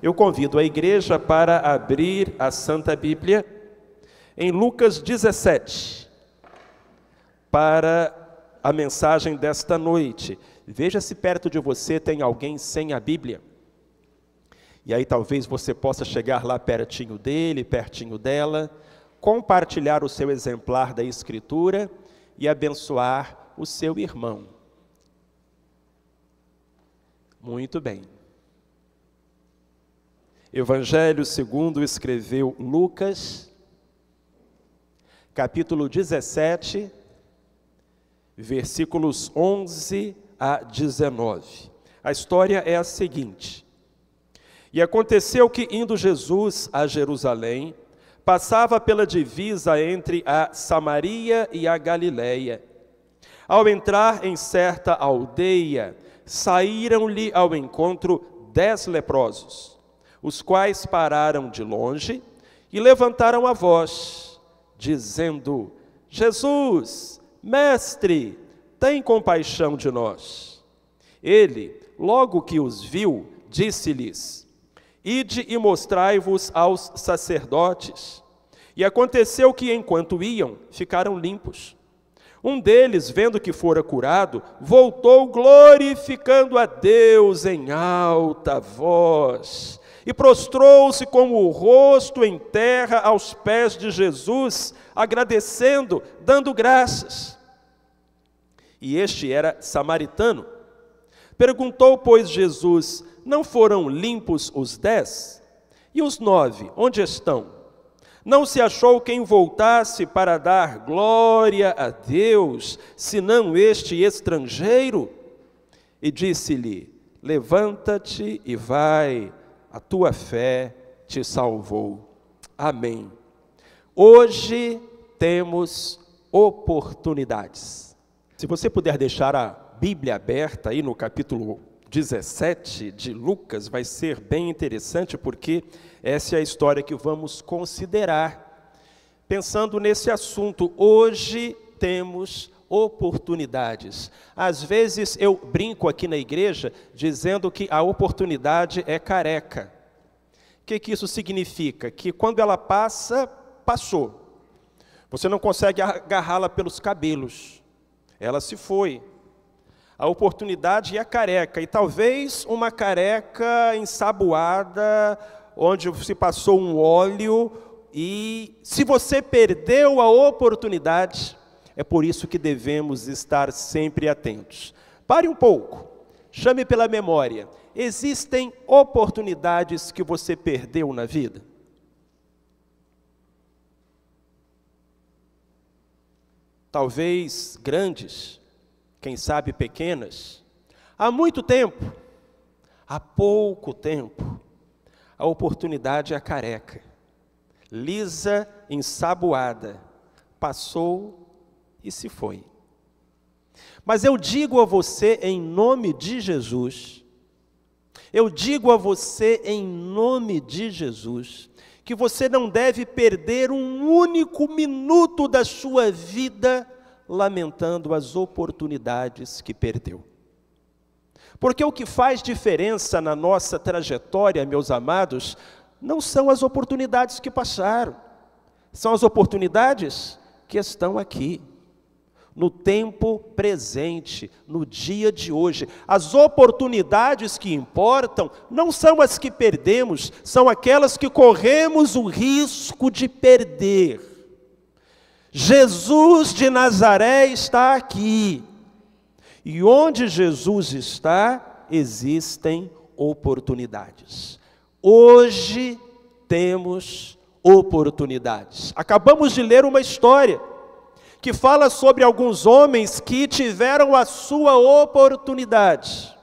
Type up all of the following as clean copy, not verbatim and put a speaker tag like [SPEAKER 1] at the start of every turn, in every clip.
[SPEAKER 1] Eu convido a igreja para abrir a Santa Bíblia em Lucas 17, para a mensagem desta noite. Veja se perto de você tem alguém sem a Bíblia. E aí talvez você possa chegar lá pertinho dele, pertinho dela, compartilhar o seu exemplar da Escritura e abençoar o seu irmão. Muito bem. Evangelho segundo escreveu Lucas, capítulo 17, versículos 11 a 19. A história é a seguinte: E aconteceu que, indo Jesus a Jerusalém, passava pela divisa entre a Samaria e a Galileia. Ao entrar em certa aldeia, saíram-lhe ao encontro 10 leprosos, os quais pararam de longe e levantaram a voz, dizendo: Jesus, mestre, tem compaixão de nós. Ele, logo que os viu, disse-lhes: Ide e mostrai-vos aos sacerdotes. E aconteceu que, enquanto iam, ficaram limpos. Um deles, vendo que fora curado, voltou glorificando a Deus em alta voz, e prostrou-se com o rosto em terra aos pés de Jesus, agradecendo, dando graças. E este era samaritano. Perguntou, pois, Jesus: Não foram limpos os 10? E os 9, onde estão? Não se achou quem voltasse para dar glória a Deus, senão este estrangeiro? E disse-lhe: Levanta-te e vai, a tua fé te salvou. Amém. Hoje temos oportunidades. Se você puder deixar a Bíblia aberta aí no capítulo 17 de Lucas, vai ser bem interessante, porque essa é a história que vamos considerar. Pensando nesse assunto, hoje temos oportunidades. Às vezes eu brinco aqui na igreja dizendo que a oportunidade é careca. O que isso significa? Que quando ela passa, passou. Você não consegue agarrá-la pelos cabelos. Ela se foi. A oportunidade é careca, e talvez uma careca ensaboada, onde se passou um óleo, e se você perdeu a oportunidade, é por isso que devemos estar sempre atentos. Pare um pouco, chame pela memória. Existem oportunidades que você perdeu na vida? Talvez grandes, quem sabe pequenas. Há muito tempo, há pouco tempo, a oportunidade é careca, lisa, ensaboada, passou e se foi. Mas eu digo a você em nome de Jesus, eu digo a você em nome de Jesus, que você não deve perder um único minuto da sua vida lamentando as oportunidades que perdeu. Porque o que faz diferença na nossa trajetória, meus amados, não são as oportunidades que passaram, são as oportunidades que estão aqui, no tempo presente, no dia de hoje. As oportunidades que importam não são as que perdemos, são aquelas que corremos o risco de perder. Jesus de Nazaré está aqui, e onde Jesus está, existem oportunidades. Hoje temos oportunidades. Acabamos de ler uma história que fala sobre alguns homens que tiveram a sua oportunidade.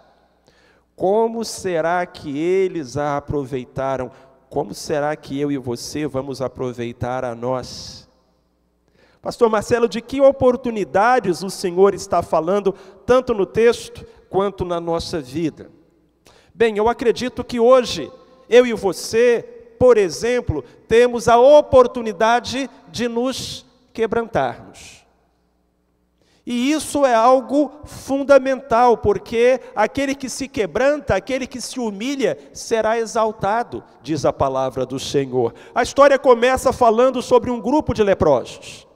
[SPEAKER 1] Como será que eles a aproveitaram? Como será que eu e você vamos aproveitar a nós? Pastor Marcelo, de que oportunidades o Senhor está falando, tanto no texto quanto na nossa vida? Bem, eu acredito que hoje, eu e você, por exemplo, temos a oportunidade de nos quebrantarmos. E isso é algo fundamental, porque aquele que se quebranta, aquele que se humilha, será exaltado, diz a palavra do Senhor. A história começa falando sobre um grupo de leprosos.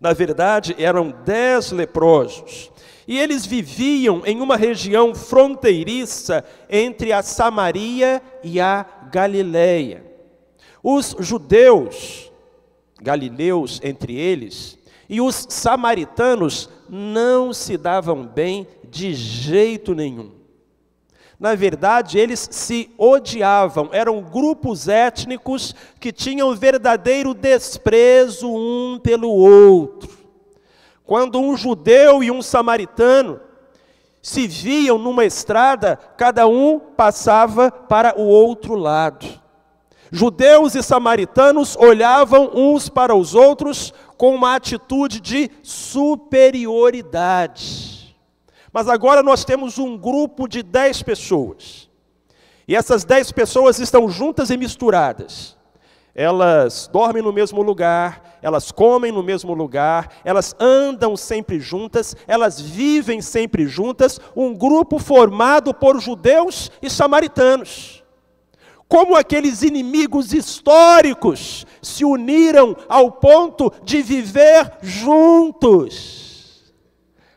[SPEAKER 1] Na verdade, eram 10 leprosos. E eles viviam em uma região fronteiriça entre a Samaria e a Galileia. Os judeus, galileus entre eles, e os samaritanos não se davam bem de jeito nenhum. Na verdade, eles se odiavam, eram grupos étnicos que tinham verdadeiro desprezo um pelo outro. Quando um judeu e um samaritano se viam numa estrada, cada um passava para o outro lado. Judeus e samaritanos olhavam uns para os outros com uma atitude de superioridade. Mas agora nós temos um grupo de 10 pessoas. E essas 10 pessoas estão juntas e misturadas. Elas dormem no mesmo lugar, elas comem no mesmo lugar, elas andam sempre juntas, elas vivem sempre juntas, um grupo formado por judeus e samaritanos. Como aqueles inimigos históricos se uniram ao ponto de viver juntos.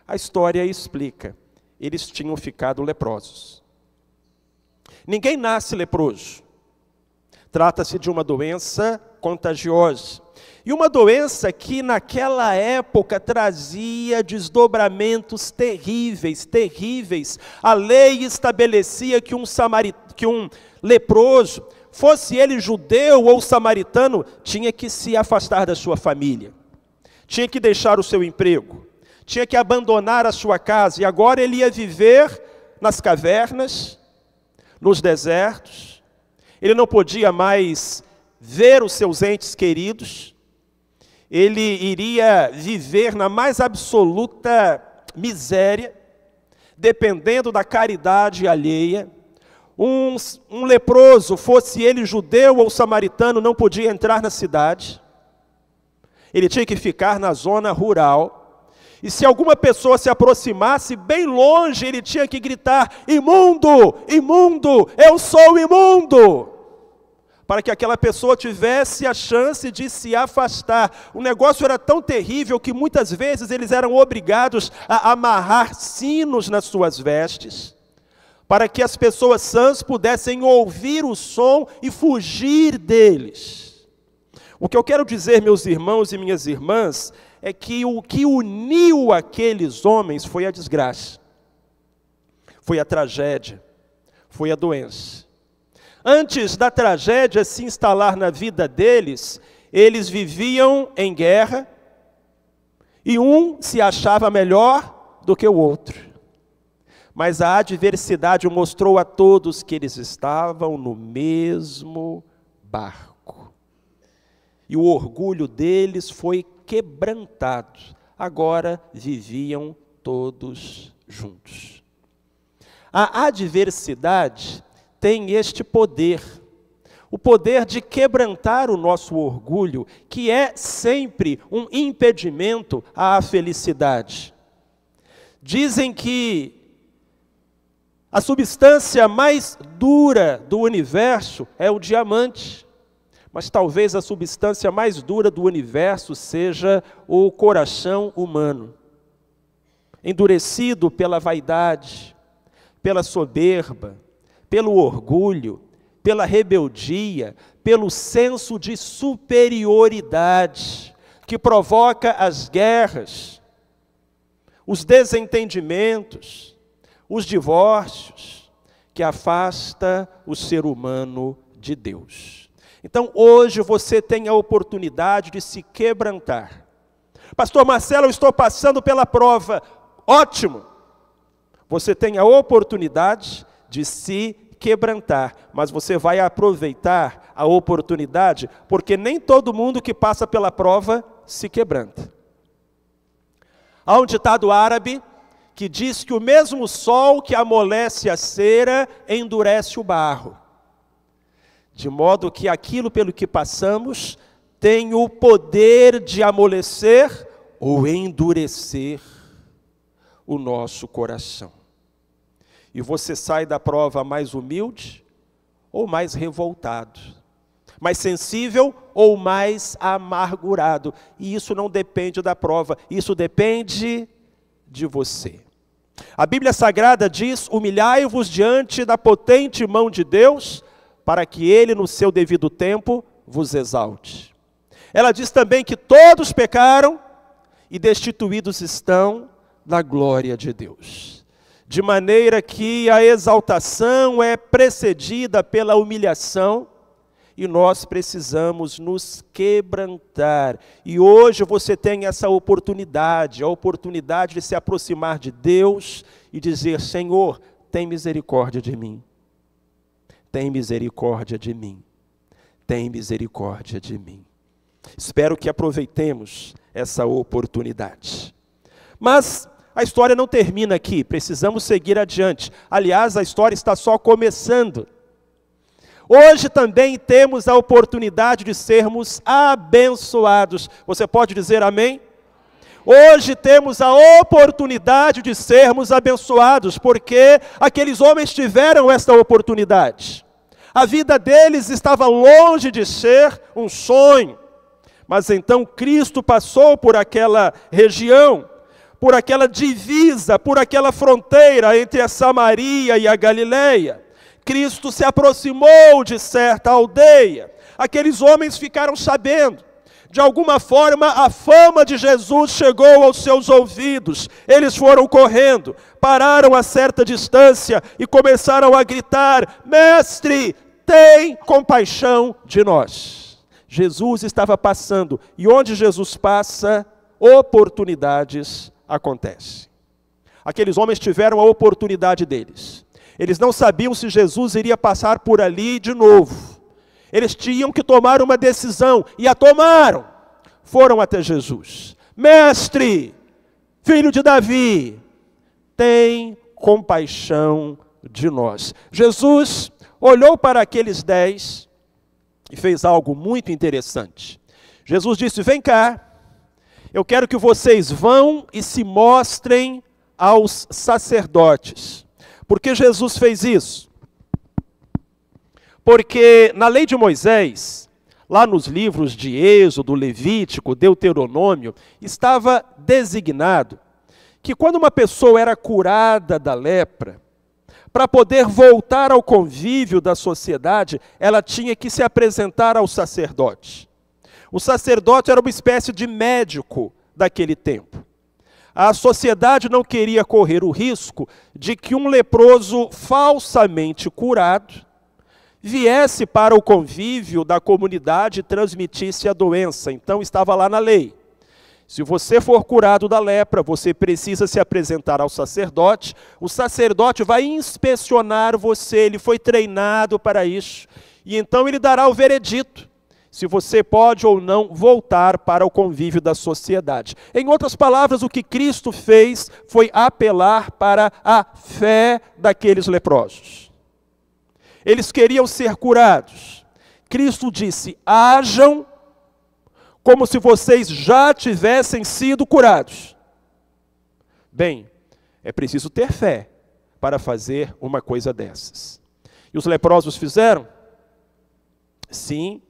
[SPEAKER 1] A história explica, eles tinham ficado leprosos. Ninguém nasce leproso. Trata-se de uma doença contagiosa. E uma doença que naquela época trazia desdobramentos terríveis, terríveis. A lei estabelecia que um leproso, fosse ele judeu ou samaritano, tinha que se afastar da sua família. Tinha que deixar o seu emprego. Tinha que abandonar a sua casa. E agora ele ia viver nas cavernas, nos desertos. Ele não podia mais ver os seus entes queridos. Ele iria viver na mais absoluta miséria, dependendo da caridade alheia. Um leproso, fosse ele judeu ou samaritano, não podia entrar na cidade. Ele tinha que ficar na zona rural. E se alguma pessoa se aproximasse bem longe, ele tinha que gritar: imundo, imundo, eu sou imundo. Para que aquela pessoa tivesse a chance de se afastar. O negócio era tão terrível que muitas vezes eles eram obrigados a amarrar sinos nas suas vestes, para que as pessoas sãs pudessem ouvir o som e fugir deles. O que eu quero dizer, meus irmãos e minhas irmãs, é que o que uniu aqueles homens foi a desgraça, foi a tragédia, foi a doença. Antes da tragédia se instalar na vida deles, eles viviam em guerra, e um se achava melhor do que o outro. Mas a adversidade mostrou a todos que eles estavam no mesmo barco. E o orgulho deles foi quebrantado. Agora viviam todos juntos. A adversidade tem este poder, o poder de quebrantar o nosso orgulho, que é sempre um impedimento à felicidade. Dizem que a substância mais dura do universo é o diamante, mas talvez a substância mais dura do universo seja o coração humano, endurecido pela vaidade, pela soberba, pelo orgulho, pela rebeldia, pelo senso de superioridade, que provoca as guerras, os desentendimentos, os divórcios, que afasta o ser humano de Deus. Então, hoje você tem a oportunidade de se quebrantar. Pastor Marcelo, eu estou passando pela prova. Ótimo! Você tem a oportunidade de se quebrantar, mas você vai aproveitar a oportunidade, porque nem todo mundo que passa pela prova se quebranta. Há um ditado árabe que diz que o mesmo sol que amolece a cera endurece o barro. De modo que aquilo pelo que passamos tem o poder de amolecer ou endurecer o nosso coração. E você sai da prova mais humilde ou mais revoltado, mais sensível ou mais amargurado. E isso não depende da prova, isso depende de você. A Bíblia Sagrada diz: humilhai-vos diante da potente mão de Deus, para que Ele, no seu devido tempo, vos exalte. Ela diz também que todos pecaram e destituídos estão da glória de Deus. De maneira que a exaltação é precedida pela humilhação, e nós precisamos nos quebrantar. E hoje você tem essa oportunidade, a oportunidade de se aproximar de Deus e dizer: Senhor, tem misericórdia de mim. Tem misericórdia de mim. Tem misericórdia de mim. Espero que aproveitemos essa oportunidade. Mas a história não termina aqui, precisamos seguir adiante. Aliás, a história está só começando. Hoje também temos a oportunidade de sermos abençoados. Você pode dizer amém? Hoje temos a oportunidade de sermos abençoados, porque aqueles homens tiveram esta oportunidade. A vida deles estava longe de ser um sonho, mas então Cristo passou por aquela região, por aquela divisa, por aquela fronteira entre a Samaria e a Galileia. Cristo se aproximou de certa aldeia. Aqueles homens ficaram sabendo. De alguma forma, a fama de Jesus chegou aos seus ouvidos. Eles foram correndo, pararam a certa distância e começaram a gritar: Mestre, tem compaixão de nós. Jesus estava passando, e onde Jesus passa, oportunidades acontecem. Aqueles homens tiveram a oportunidade deles. Eles não sabiam se Jesus iria passar por ali de novo. Eles tinham que tomar uma decisão, e a tomaram. Foram até Jesus. Mestre, filho de Davi, tem compaixão de nós. Jesus olhou para aqueles 10 e fez algo muito interessante. Jesus disse: vem cá, eu quero que vocês vão e se mostrem aos sacerdotes. Por que Jesus fez isso? Porque na lei de Moisés, lá nos livros de Êxodo, Levítico, Deuteronômio, estava designado que quando uma pessoa era curada da lepra, para poder voltar ao convívio da sociedade, ela tinha que se apresentar ao sacerdote. O sacerdote era uma espécie de médico daquele tempo. A sociedade não queria correr o risco de que um leproso falsamente curado viesse para o convívio da comunidade e transmitisse a doença. Então estava lá na lei. Se você for curado da lepra, você precisa se apresentar ao sacerdote. O sacerdote vai inspecionar você, ele foi treinado para isso. E então ele dará o veredito, se você pode ou não voltar para o convívio da sociedade. Em outras palavras, o que Cristo fez foi apelar para a fé daqueles leprosos. Eles queriam ser curados. Cristo disse: hajam como se vocês já tivessem sido curados. Bem, é preciso ter fé para fazer uma coisa dessas. E os leprosos fizeram? Sim,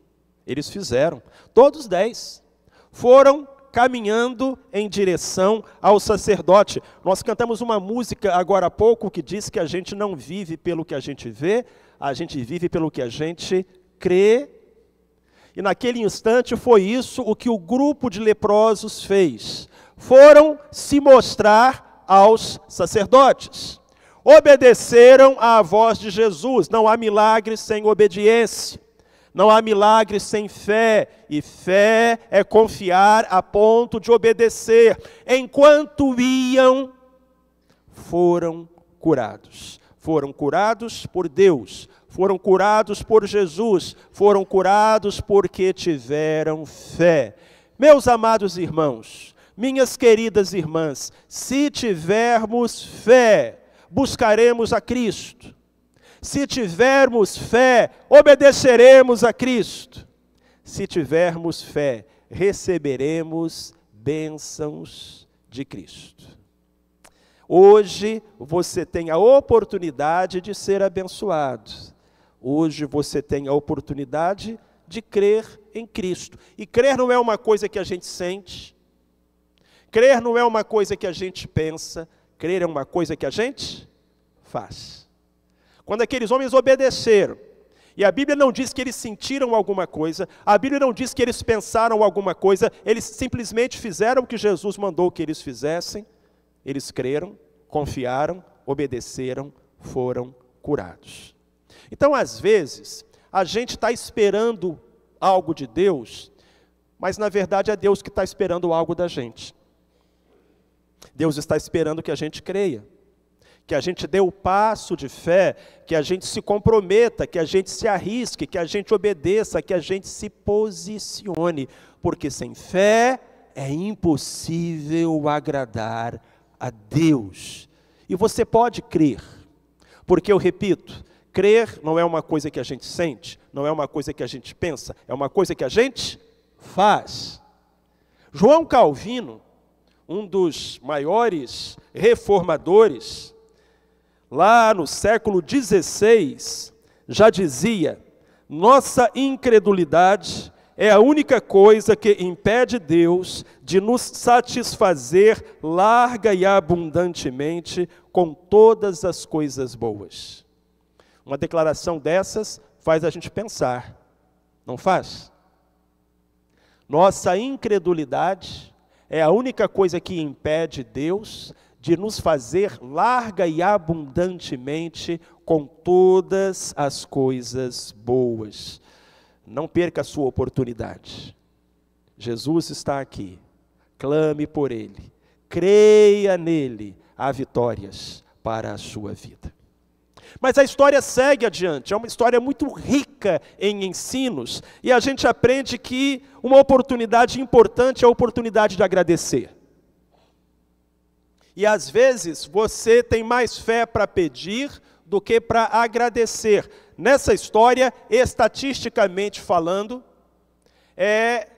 [SPEAKER 1] eles fizeram. Todos 10 foram caminhando em direção ao sacerdote. Nós cantamos uma música agora há pouco que diz que a gente não vive pelo que a gente vê, a gente vive pelo que a gente crê. E naquele instante foi isso o que o grupo de leprosos fez. Foram se mostrar aos sacerdotes. Obedeceram à voz de Jesus. Não há milagre sem obediência. Não há milagre sem fé, e fé é confiar a ponto de obedecer. Enquanto iam, foram curados. Foram curados por Deus, foram curados por Jesus, foram curados porque tiveram fé. Meus amados irmãos, minhas queridas irmãs, se tivermos fé, buscaremos a Cristo. Se tivermos fé, obedeceremos a Cristo. Se tivermos fé, receberemos bênçãos de Cristo. Hoje você tem a oportunidade de ser abençoado. Hoje você tem a oportunidade de crer em Cristo. E crer não é uma coisa que a gente sente. Crer não é uma coisa que a gente pensa. Crer é uma coisa que a gente faz. Quando aqueles homens obedeceram, e a Bíblia não diz que eles sentiram alguma coisa, a Bíblia não diz que eles pensaram alguma coisa, eles simplesmente fizeram o que Jesus mandou que eles fizessem, eles creram, confiaram, obedeceram, foram curados. Então, às vezes, a gente está esperando algo de Deus, mas na verdade é Deus que está esperando algo da gente. Deus está esperando que a gente creia, que a gente dê o passo de fé, que a gente se comprometa, que a gente se arrisque, que a gente obedeça, que a gente se posicione, porque sem fé é impossível agradar a Deus. E você pode crer, porque eu repito, crer não é uma coisa que a gente sente, não é uma coisa que a gente pensa, é uma coisa que a gente faz. João Calvino, um dos maiores reformadores, lá no século XVI, já dizia: nossa incredulidade é a única coisa que impede Deus de nos satisfazer larga e abundantemente com todas as coisas boas. Uma declaração dessas faz a gente pensar, não faz? Nossa incredulidade é a única coisa que impede Deus de nos fazer larga e abundantemente com todas as coisas boas. Não perca a sua oportunidade. Jesus está aqui. Clame por Ele. Creia nele. Há vitórias para a sua vida. Mas a história segue adiante. É uma história muito rica em ensinos. E a gente aprende que uma oportunidade importante é a oportunidade de agradecer. E às vezes você tem mais fé para pedir do que para agradecer. Nessa história, estatisticamente falando, é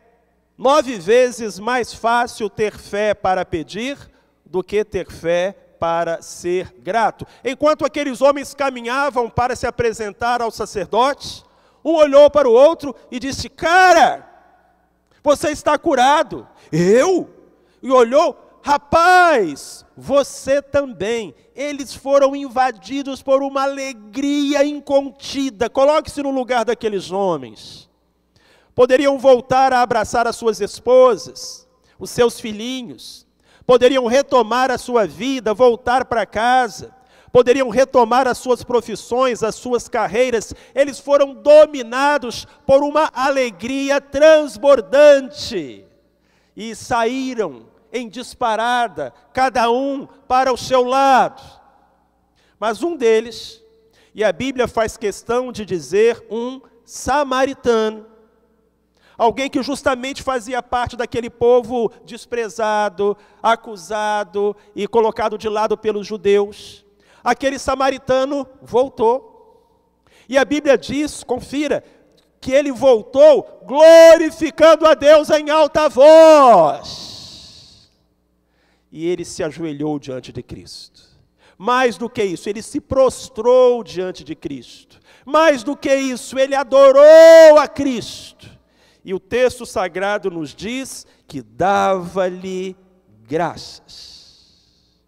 [SPEAKER 1] 9 vezes mais fácil ter fé para pedir do que ter fé para ser grato. Enquanto aqueles homens caminhavam para se apresentar ao sacerdote, um olhou para o outro e disse: cara, você está curado. Eu? E olhou: rapaz, você também. Eles foram invadidos por uma alegria incontida. Coloque-se no lugar daqueles homens. Poderiam voltar a abraçar as suas esposas, os seus filhinhos. Poderiam retomar a sua vida, voltar para casa. Poderiam retomar as suas profissões, as suas carreiras. Eles foram dominados por uma alegria transbordante. E saíram em disparada, cada um para o seu lado. Mas um deles, e a Bíblia faz questão de dizer um samaritano, alguém que justamente fazia parte daquele povo desprezado, acusado e colocado de lado pelos judeus. Aquele samaritano voltou. E a Bíblia diz, confira, que ele voltou glorificando a Deus em alta voz. E ele se ajoelhou diante de Cristo. Mais do que isso, ele se prostrou diante de Cristo. Mais do que isso, ele adorou a Cristo. E o texto sagrado nos diz que dava-lhe graças.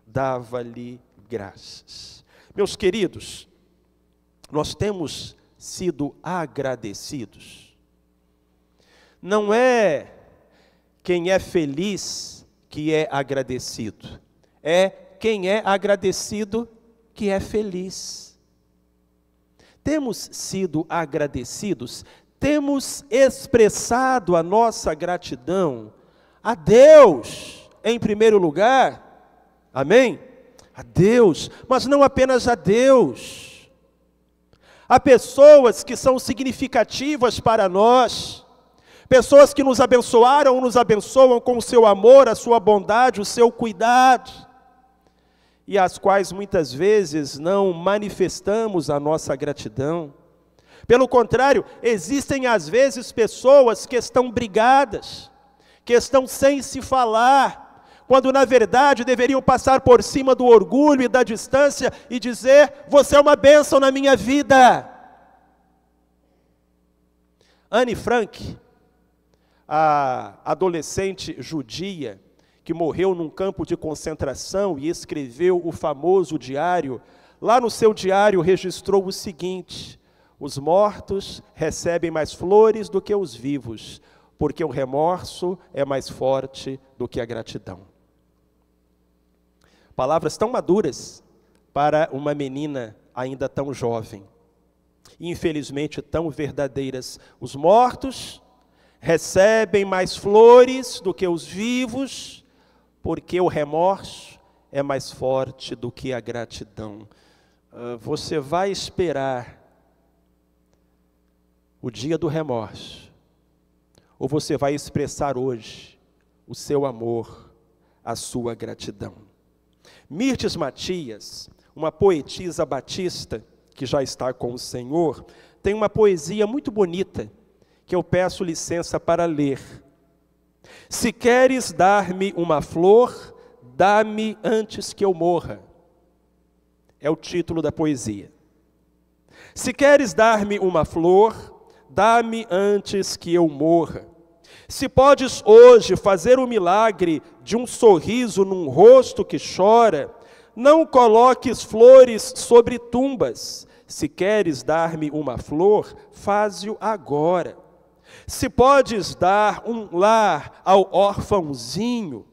[SPEAKER 1] Dava-lhe graças. Meus queridos, nós temos sido agradecidos. Não é quem é feliz que é agradecido. É quem é agradecido que é feliz. Temos sido agradecidos, temos expressado a nossa gratidão a Deus, em primeiro lugar, amém? A Deus, mas não apenas a Deus. Há pessoas que são significativas para nós, pessoas que nos abençoaram, nos abençoam com o seu amor, a sua bondade, o seu cuidado, e às quais muitas vezes não manifestamos a nossa gratidão. Pelo contrário, existem às vezes pessoas que estão brigadas, que estão sem se falar, quando na verdade deveriam passar por cima do orgulho e da distância e dizer: você é uma bênção na minha vida. Anne Frank, a adolescente judia que morreu num campo de concentração e escreveu o famoso diário, lá no seu diário registrou o seguinte: os mortos recebem mais flores do que os vivos, porque o remorso é mais forte do que a gratidão. Palavras tão maduras para uma menina ainda tão jovem, e infelizmente tão verdadeiras. Os mortos recebem mais flores do que os vivos, porque o remorso é mais forte do que a gratidão. Você vai esperar o dia do remorso, ou você vai expressar hoje o seu amor, a sua gratidão? Mirtes Matias, uma poetisa batista que já está com o Senhor, tem uma poesia muito bonita que eu peço licença para ler. Se queres dar-me uma flor, dá-me antes que eu morra. É o título da poesia. Se queres dar-me uma flor, dá-me antes que eu morra. Se podes hoje fazer o milagre de um sorriso num rosto que chora, não coloques flores sobre tumbas. Se queres dar-me uma flor, faze-o agora. Se podes dar um lar ao órfãozinho,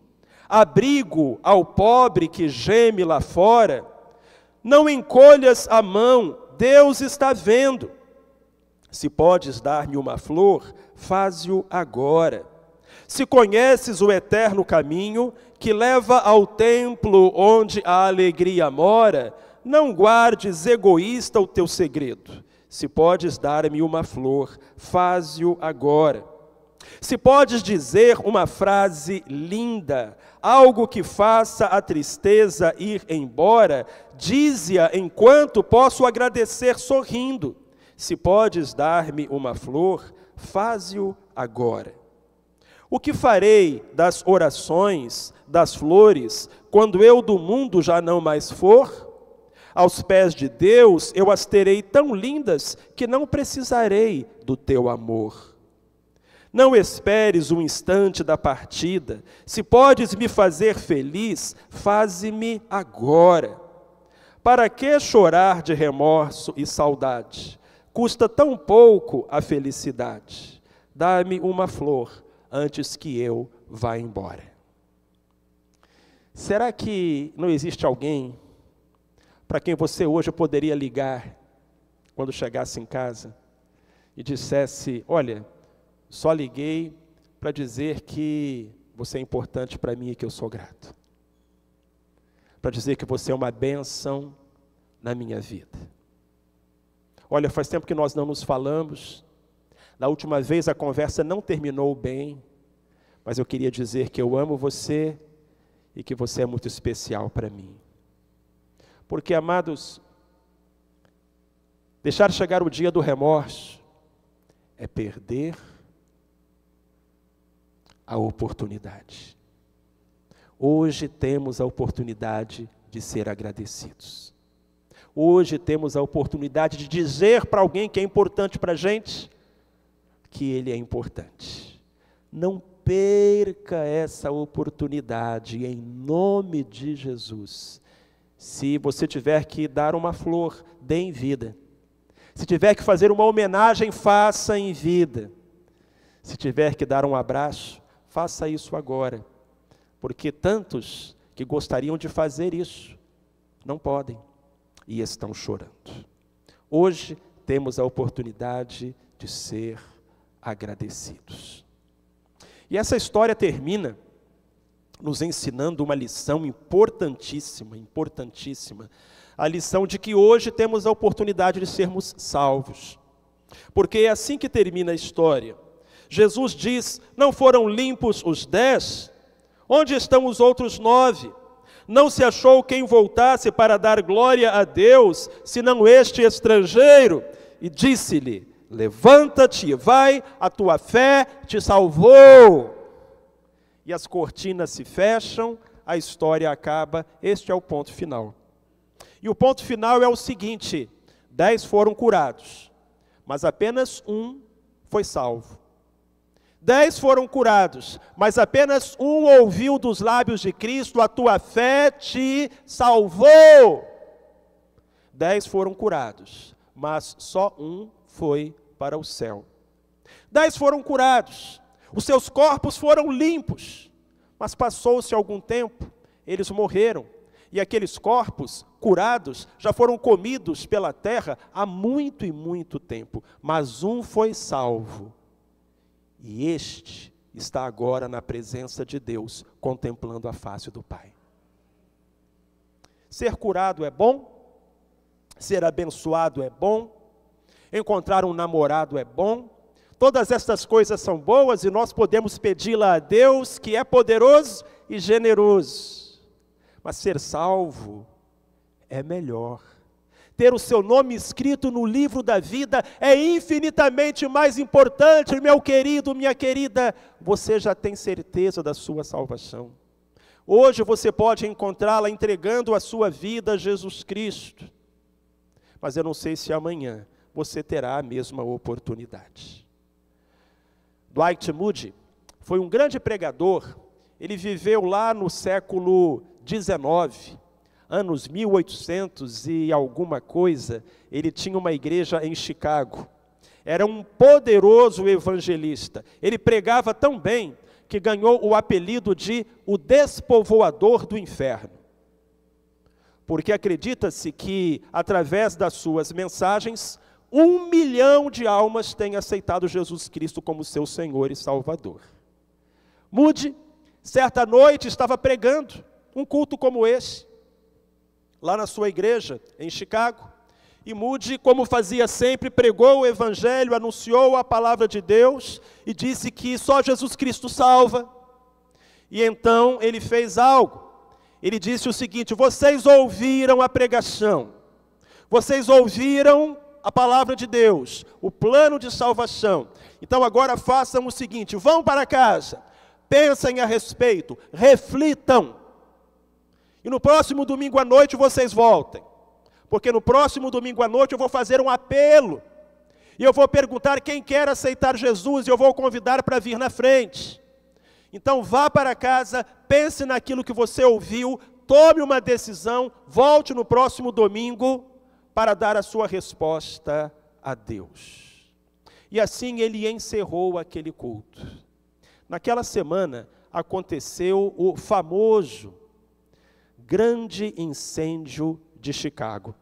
[SPEAKER 1] abrigo ao pobre que geme lá fora, não encolhas a mão, Deus está vendo. Se podes dar-me uma flor, faze-o agora. Se conheces o eterno caminho que leva ao templo onde a alegria mora, não guardes egoísta o teu segredo. Se podes dar-me uma flor, faze-o agora. Se podes dizer uma frase linda, algo que faça a tristeza ir embora, dize-a enquanto posso agradecer sorrindo. Se podes dar-me uma flor, faze-o agora. O que farei das orações, das flores, quando eu do mundo já não mais for? Aos pés de Deus eu as terei tão lindas que não precisarei do teu amor. Não esperes um instante da partida. Se podes me fazer feliz, faze-me agora. Para que chorar de remorso e saudade? Custa tão pouco a felicidade. Dá-me uma flor antes que eu vá embora. Será que não existe alguém para quem você hoje poderia ligar quando chegasse em casa e dissesse: olha, só liguei para dizer que você é importante para mim e que eu sou grato, para dizer que você é uma bênção na minha vida? Olha, faz tempo que nós não nos falamos, da última vez a conversa não terminou bem, mas eu queria dizer que eu amo você e que você é muito especial para mim. Porque, amados, deixar chegar o dia do remorso é perder a oportunidade. Hoje temos a oportunidade de ser agradecidos. Hoje temos a oportunidade de dizer para alguém que é importante para a gente, que ele é importante. Não perca essa oportunidade, em nome de Jesus. Se você tiver que dar uma flor, dê em vida. Se tiver que fazer uma homenagem, faça em vida. Se tiver que dar um abraço, faça isso agora. Porque tantos que gostariam de fazer isso, não podem e estão chorando. Hoje temos a oportunidade de ser agradecidos. E essa história termina nos ensinando uma lição importantíssima, importantíssima. A lição de que hoje temos a oportunidade de sermos salvos. Porque é assim que termina a história. Jesus diz: não foram limpos os 10? Onde estão os outros 9? Não se achou quem voltasse para dar glória a Deus, senão este estrangeiro? E disse-lhe: levanta-te e vai, a tua fé te salvou. e as cortinas se fecham, a história acaba. Este é o ponto final. E o ponto final é o seguinte: 10 foram curados, mas apenas um foi salvo. 10 foram curados, mas apenas um ouviu dos lábios de Cristo: a tua fé te salvou. 10 foram curados, mas só um foi para o céu. 10 foram curados, os seus corpos foram limpos, mas passou-se algum tempo, eles morreram, e aqueles corpos curados já foram comidos pela terra há muito e muito tempo, mas um foi salvo, e este está agora na presença de Deus, contemplando a face do Pai. Ser curado é bom, ser abençoado é bom, encontrar um namorado é bom, todas estas coisas são boas e nós podemos pedi-la a Deus, que é poderoso e generoso. Mas ser salvo é melhor. Ter o seu nome escrito no livro da vida é infinitamente mais importante, meu querido, minha querida. Você já tem certeza da sua salvação. Hoje você pode encontrá-la entregando a sua vida a Jesus Cristo. Mas eu não sei se amanhã você terá a mesma oportunidade. Dwight Moody foi um grande pregador. Ele viveu lá no século XIX, anos 1800 e alguma coisa. Ele tinha uma igreja em Chicago. Era um poderoso evangelista. Ele pregava tão bem que ganhou o apelido de o despovoador do inferno. Porque acredita-se que, através das suas mensagens, 1 milhão de almas têm aceitado Jesus Cristo como seu Senhor e Salvador. Moody, certa noite, estava pregando um culto como esse, lá na sua igreja, em Chicago. E Moody, como fazia sempre, pregou o Evangelho, anunciou a palavra de Deus e disse que só Jesus Cristo salva. E então ele fez algo. Ele disse o seguinte: vocês ouviram a pregação, vocês ouviram a palavra de Deus, o plano de salvação. Então agora façam o seguinte: vão para casa, pensem a respeito, reflitam. E no próximo domingo à noite vocês voltem. Porque no próximo domingo à noite eu vou fazer um apelo. E eu vou perguntar quem quer aceitar Jesus e eu vou convidar para vir na frente. Então vá para casa, pense naquilo que você ouviu, tome uma decisão, volte no próximo domingo para dar a sua resposta a Deus. E assim ele encerrou aquele culto. Naquela semana aconteceu o famoso grande incêndio de Chicago.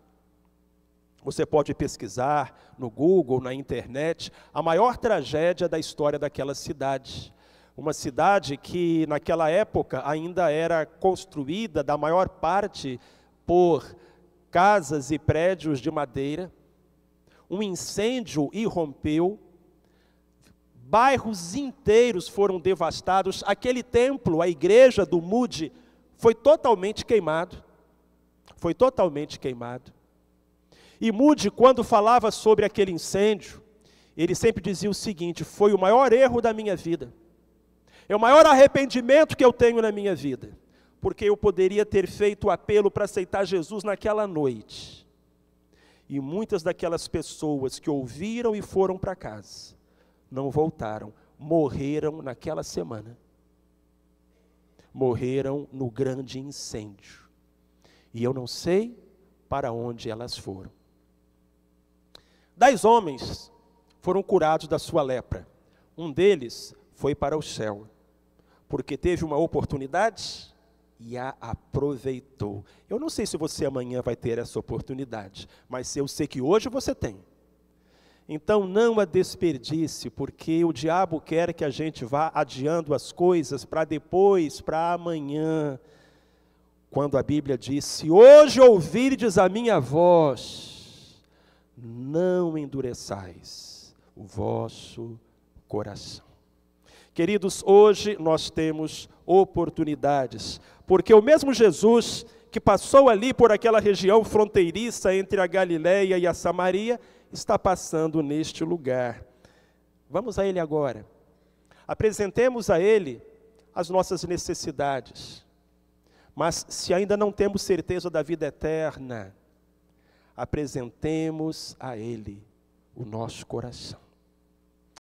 [SPEAKER 1] Você pode pesquisar no Google, na internet, a maior tragédia da história daquela cidade. Uma cidade que naquela época ainda era construída, da maior parte, por casas e prédios de madeira. Um incêndio irrompeu, bairros inteiros foram devastados. Aquele templo, a igreja do Moody, foi totalmente queimado. Foi totalmente queimado. E Moody, quando falava sobre aquele incêndio, ele sempre dizia o seguinte: foi o maior erro da minha vida. É o maior arrependimento que eu tenho na minha vida, porque eu poderia ter feito o apelo para aceitar Jesus naquela noite. E muitas daquelas pessoas que ouviram e foram para casa, não voltaram, morreram naquela semana. Morreram no grande incêndio. E eu não sei para onde elas foram. 10 homens foram curados da sua lepra. Um deles foi para o céu, porque teve uma oportunidade e a aproveitou. Eu não sei se você amanhã vai ter essa oportunidade, mas eu sei que hoje você tem. Então não a desperdice, porque o diabo quer que a gente vá adiando as coisas para depois, para amanhã. Quando a Bíblia diz: se hoje ouvirdes a minha voz, não endureçais o vosso coração. Queridos, hoje nós temos oportunidades, porque o mesmo Jesus que passou ali por aquela região fronteiriça entre a Galileia e a Samaria, está passando neste lugar. Vamos a Ele agora. Apresentemos a Ele as nossas necessidades. Mas se ainda não temos certeza da vida eterna, apresentemos a Ele o nosso coração.